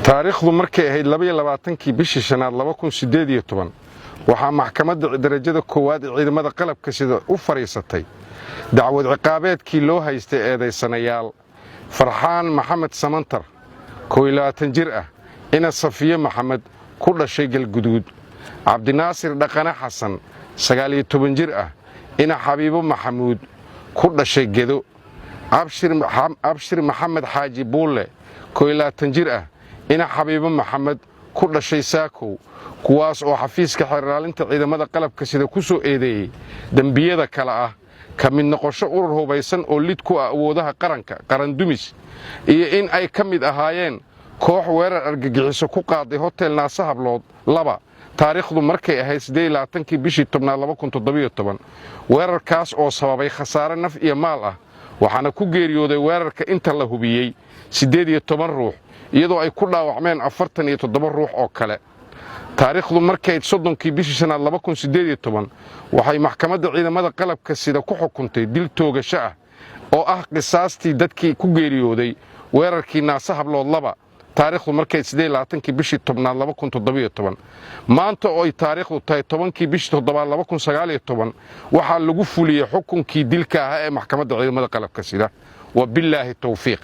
taariikhdu markay ahayd 22kii bishii shanaad 2018 waxaa maxkamadda darajada koowaad ee ciidamada qalabka sida u fariisatay dacwad ciqaabeedkii loo haystay eedaysanayaal Farxaan Maxamed Samantar 22 jir ah ina Safiye Maxamed ku dhashay Galguduud Cabdinaasir Dhaqane Xasan 19 jir ah ina Xabiibo Maxamuud ku dhashay Gedo Abshir Maxamed Xaaji Buule 22 jir ah ina Xabiibo Maxamed ku dhashay Saakow kuwaas oo xafiiska xiraalinta ciidamada qalabka sida ku soo eedeeyay dambiyada kala ah ka mid noqosho urur hubaysan oo lid ku ah awoodaha qaran dumis iyo in ay ka mid ahaayeen koox weerar argagixiso ku qaaday hotel Naasa Hablood 2 taariikhdu markay ahayd 28kii bishii 10 2017 weerarkaas oo sababay khasaare naf iyo maal ah waxaana ku geeriyooday weerarka inta la hubiyay 18 ruux iyadoo ay ku dhaawacmeen 47 ruux oo kale taariikhdu markay 30kii bishii shanaad 2018 waxay maxkamadda ciidamada qalabka sida ku xukuntay dil toogasho ah oo ah qisaastii dadkii ku geeriyooday weerarkii Naasa Hablood 2 taariikhdu markay 28kii bishii 10 2017 maanta oo ay taariikhdu tahay 10kii bishii 7 2019 waxaa lagu fuliyay xukunkii dilka ah ee maxkamadda ciidamada qalabka sida wa billaahi tawfiiq.